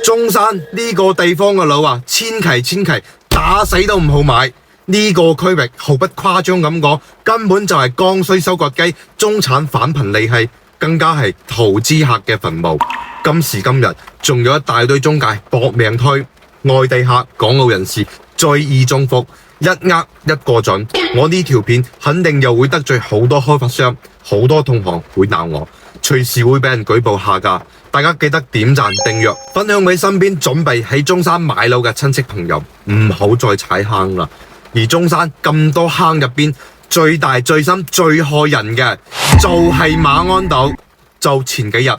中山呢個地方嘅樓啊，千祈打死都唔好買。呢個區域毫不誇張咁講，根本就係剛需收割機、中產返貧利器，更加係投資客嘅墳墓。今時今日，仲有一大堆中介搏命推，外地客、港澳人士最易中伏，一呃一個準。我呢條片肯定又會得罪好多開發商，好多同行會鬧我，隨時會俾人舉報下架。大家記得點讚、訂閱、分享俾身邊準備喺中山買樓嘅親戚朋友，唔好再踩坑啦。而中山咁多坑入邊，最大、最深、最害人嘅就係馬鞍島。就前幾日，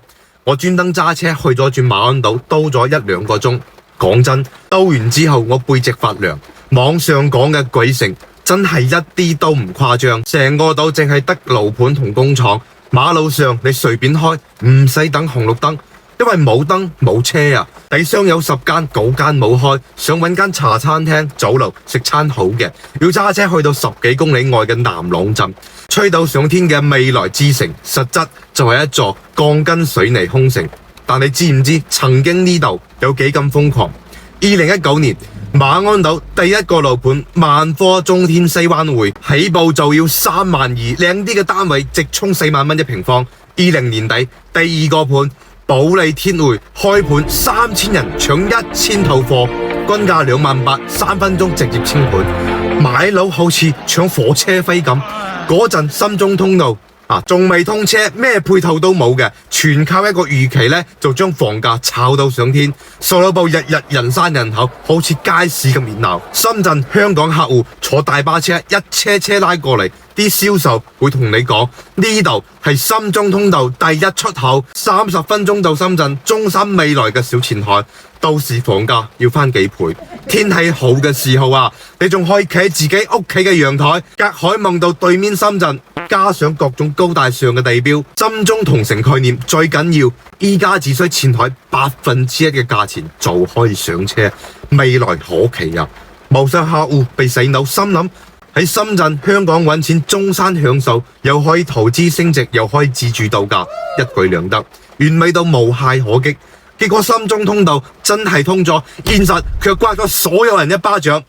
我專登揸車去咗轉馬鞍島，兜咗1、2個鐘。講真，兜完之後我背脊發涼。網上講嘅鬼城真係一啲都唔誇張，成個島淨係得樓盤同工廠，馬路上你隨便開，唔使等紅綠燈。因為冇燈冇車啊，底商有10間9間冇開，想搵間茶餐廳酒樓食餐好嘅，要揸車去到10幾公里外嘅南朗鎮，吹到上天嘅未來之城，實質就係一座鋼筋水泥空城。但你知唔知曾經呢度有幾咁瘋狂？2019年馬鞍島第一個樓盤萬科中天西灣匯起步就要3萬2，靚啲嘅單位直衝4萬蚊一平方。20年底第二個盤保利天匯開盤3000人搶1000套貨，均價2萬8，3分鐘直接清盤。買樓好似搶火車飛咁，嗰陣深中通道仲未通車，咩配套都冇嘅，全靠一個預期呢，就將房價炒到上天。數樓部日日人山人口，好似街市咁熱鬧。深圳、香港客戶坐大巴車一車車拉過嚟，啲銷售會同你講呢度係深中通道第一出口，30分鐘到深圳，中山未來嘅小前海。到時房價要翻幾倍。天氣好嘅時候啊，你仲可以企喺自己屋企嘅陽台，隔海望到對面深圳，加上各種高大上嘅地標，深中同城概念。最緊要依家只需前海1%嘅價錢就可以上車，未來可期啊！無數客戶被洗腦，心諗喺深圳、香港揾錢，中山享受，又可以投資升值，又可以自住度假，一舉兩得，完美到無懈可擊。結果深中通道真係通咗，現實卻刮咗所有人一巴掌。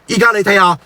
依家你睇下，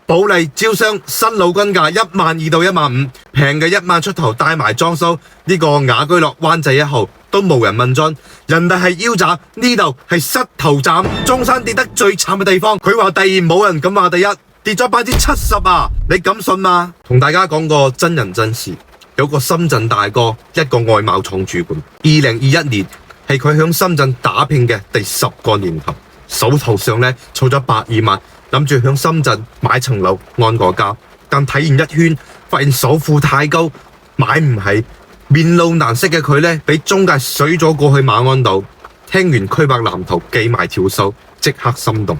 保利招商新樓均價1萬2到1萬5，平嘅1萬出頭帶埋裝修。呢個雅居樂灣仔1號都無人問津，人哋係腰斬，呢度係膝頭斬。中山跌得最慘嘅地方，佢話第二，冇人敢話第一，跌咗70%啊！你敢信嗎？同大家講個真人真事，有個深圳大哥，一個外貿廠主管，2021年。係佢響深圳打拼嘅第10個年頭，手頭上呢儲咗120萬，諗住響深圳買層樓安個家。但睇完一圈，發現首付太高，買唔起。面露難色嘅佢呢，俾中介水咗過去馬鞍島。聽完區域藍圖，記埋條數，即刻心動，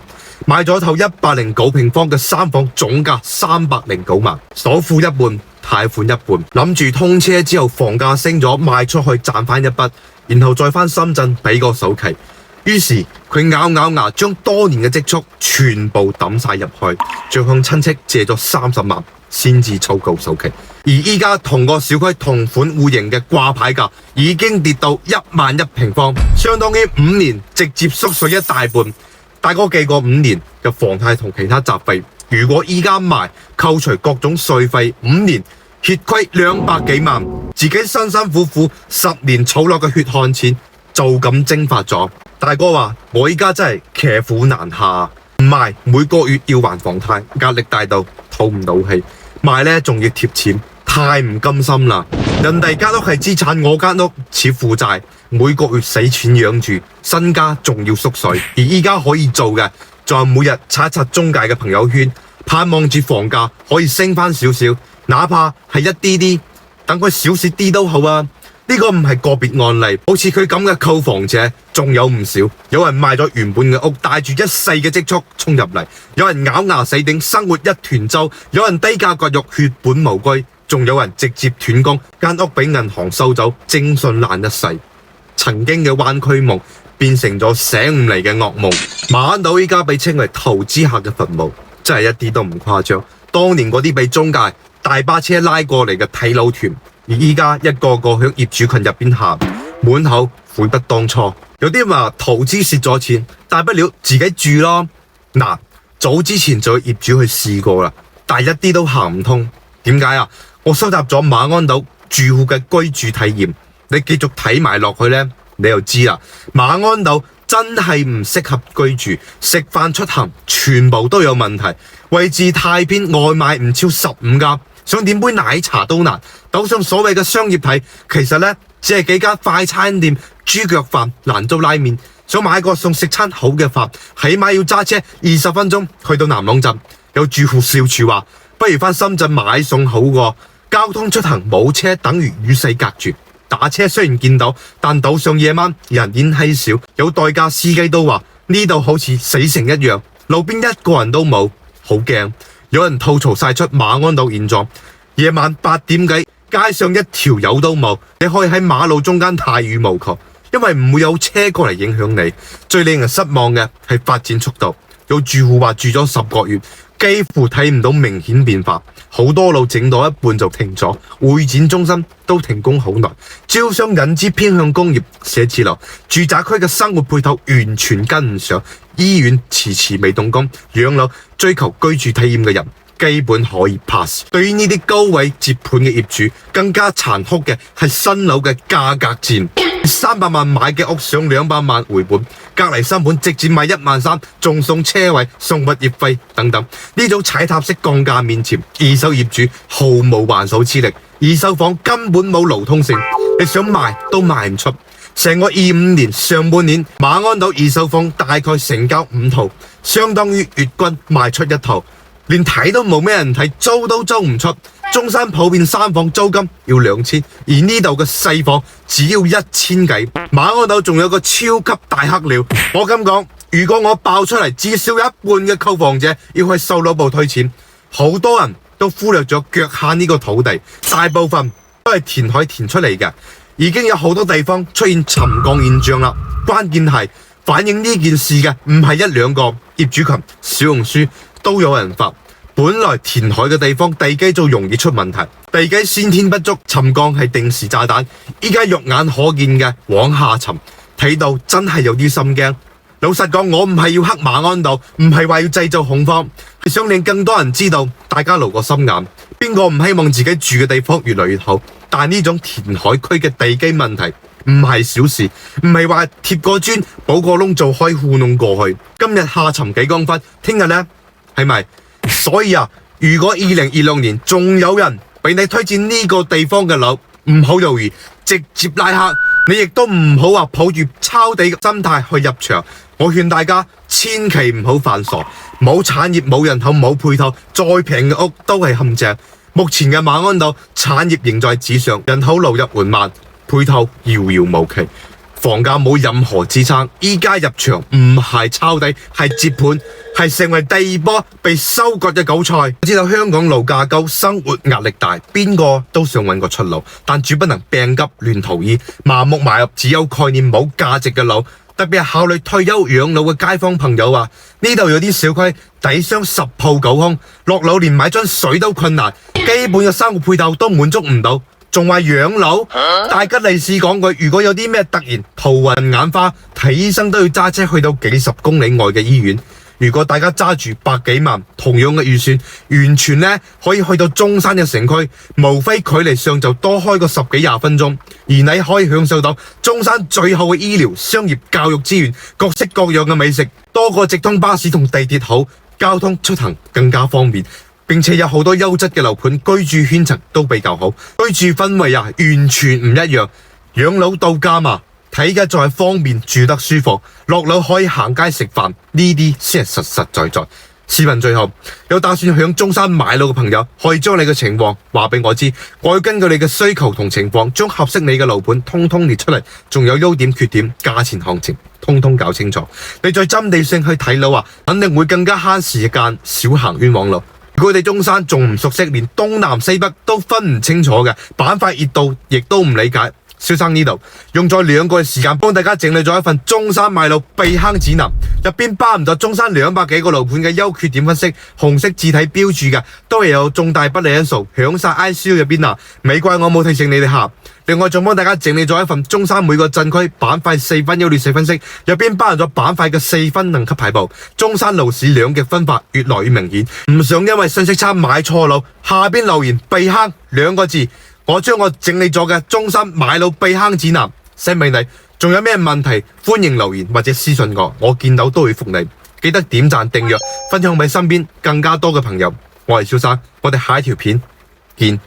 買咗套109平方嘅3房，總價309萬，首付一半，貸款一半，諗住通車之後房價升咗，賣出去賺翻一筆。然後再返深圳俾個首期，於是佢咬牙將多年嘅積蓄全部抌晒入去，再向親戚借咗30萬先至湊夠首期。而依家同個小區同款戶型嘅掛牌價已經跌到1萬1平方，相當於5年直接縮水一大半。大哥記過5年嘅房貸同其他雜費，如果依家賣扣除各種稅費，5年血虧200幾萬，自己辛辛苦苦10年儲落嘅血汗錢就咁蒸發咗。大哥話：我依家真係騎虎難下，唔賣每個月要還房貸，壓力大到透唔到氣，賣呢仲要貼錢，太唔甘心啦！人哋間屋係資產，我間屋似負債，每個月使錢養住，身家仲要縮水。而依家可以做嘅，就係每日刷一刷中介嘅朋友圈，盼望住房價可以升翻少少。哪怕係一啲啲，等佢少蝕啲都好啊！呢個唔係個別案例，好似佢咁嘅購房者仲有唔少。有人賣咗原本嘅屋，帶住一世嘅積蓄衝入嚟；有人咬牙死頂，生活一團糟；有人低價割肉，血本無歸；仲有人直接斷供，間屋俾銀行收走，徵信爛一世。曾經嘅灣區夢變成咗醒唔嚟嘅噩夢。馬鞍島依家被稱為投資客嘅墳墓，真係一啲都唔誇張。當年嗰啲被中介大巴車拉過嚟嘅睇樓團，而依家一個個響業主群入邊喊，滿口悔不當初。有啲話投資蝕咗錢，大不了自己住咯。嗱，早之前就有業主去試過啦，但係一啲都行唔通。點解啊？我收集咗馬鞍島住戶嘅居住體驗，你繼續睇埋落去呢，你就知啦。馬鞍島真係唔適合居住，食飯出行全部都有問題，位置太偏，外賣唔超15家，想點杯奶茶都難。島上所謂嘅商業體，其實呢，只係幾間快餐店、豬腳飯、蘭州拉麵。想買個餸食餐好嘅飯，起碼要揸車20分鐘去到南朗鎮。有住戶笑住話，不如返深圳買餸好過。交通出行冇車等於與世隔絕。打車雖然見到，但島上夜晚人煙稀少，有代駕司機都話呢度好似死城一樣，路邊一個人都冇，好驚。有人吐槽晒出馬鞍島現狀，夜晚8點幾，街上一條友都冇，你可以喺馬路中間太羽毛球，因為唔會有車過嚟影響你。最令人失望嘅係發展速度，有住戶話住咗10個月，幾乎睇唔到明顯變化，好多路整到一半就停咗，會展中心都停工好耐，招商引資偏向工業，寫字樓、住宅區嘅生活配套完全跟唔上，醫院遲遲未動工，養老追求居住體驗嘅人基本可以 pass。對於呢啲高位接盤嘅業主，更加殘酷嘅係新樓嘅價格戰。300萬買嘅屋上200萬回本，隔籬新盤直接賣13000，仲送車位、送物業費等等。呢種踩踏式降價面前，二手業主毫無還手之力，二手房根本冇流通性，你想賣都賣唔出。成個25年上半年，馬鞍島二手房大概成交5套，相當於月均賣出1套，連睇都冇咩人睇，租都租唔出。中山普遍3房租金要2000，而呢度嘅細房只要1000幾。馬鞍島仲有個超級大黑料，我咁講，如果我爆出嚟，至少一半嘅購房者要去售樓部退錢。好多人都忽略咗腳下呢個土地，大部分都係填海填出嚟嘅，已經有好多地方出現沉降現象啦。關鍵係反映呢件事嘅唔係1兩個，業主群、小紅書都有人發。本來填海嘅地方地基就容易出問題，地基先天不足，沉降係定時炸彈。依家肉眼可見嘅往下沉，睇到真係有啲心驚。老實講，我唔係要黑馬鞍島，唔係話要製造恐慌，係想令更多人知道，大家留個心眼。邊個唔希望自己住嘅地方越嚟越好？但呢種填海區嘅地基問題唔係小事，唔係話貼個磚補個窿就可以糊弄過去。今日下沉幾公分，聽日呢？係咪？所以啊，如果2026年仲有人俾你推薦呢個地方嘅樓，唔好猶豫，直接拉黑。你亦都唔好話抱住抄地嘅心態去入場。我勸大家千祈唔好犯傻，冇產業、冇人口、冇配套，再平嘅屋都係陷阱。目前嘅馬鞍島產業仍在紙上，人口流入緩慢，配套遙遙無期。房價冇任何支撐，依家入場唔係抄底，係接盤，係成為第2波被收割嘅韭菜。我知道香港樓價高，生活壓力大，邊個都想揾個出路，但絕不能病急亂投醫，盲目買入只有概念冇價值嘅樓。特別係考慮退休養老嘅街坊朋友話，呢度有啲小區底商10鋪9空，落樓連買樽水都困難，基本嘅生活配套都滿足唔到。仲話養老，大吉利是講句，如果有啲咩突然頭暈眼花，睇醫生都要揸車去到幾十公里外嘅醫院。如果大家揸住百幾萬，同樣嘅預算，完全呢可以去到中山嘅城區，無非距離上就多開個10幾20分鐘，而你可以享受到中山最好嘅醫療、商業、教育資源，各式各樣嘅美食，多過直通巴士同地鐵好，交通出行更加方便。並且有好多優質嘅樓盤，居住圈層都比較好，居住氛圍完全唔一樣。養老度假嘛，睇嘅就係方便住得舒服，落樓可以行街食飯，呢啲先係實實在在。視頻最後，有打算響中山買樓嘅朋友，可以將你嘅情況話俾我知，我要根據你嘅需求同情況，將合適你嘅樓盤通通列出嚟，仲有優點缺點、價錢行情，通通搞清楚。你再針對性去睇樓肯定會更加慳時間，少行冤枉路。如果你中山仲唔熟悉，連東南西北都分唔清楚嘅，板塊熱度亦都唔理解，蕭生呢度用咗2個月時間幫大家整理咗一份中山買樓避坑指南，入邊包含咗中山200幾個樓盤嘅優缺點分析，紅色字體標注嘅，都係有重大不利因素響晒 ICU 入邊啊！美怪我冇提醒你哋下。另外仲幫大家整理咗一份中山每個鎮區板塊4分優劣勢分析，入邊包含咗板塊嘅4分等級排布，中山樓市兩極分化越來越明顯。唔想因為信息差買錯樓，下邊留言避坑2個字，我將我整理咗嘅中山買樓避坑指南 send 俾你。仲有咩問題歡迎留言或者私信我見到都會覆你。記得點讚訂閱，分享俾身邊更加多嘅朋友。我係蕭生，我哋下一條片見。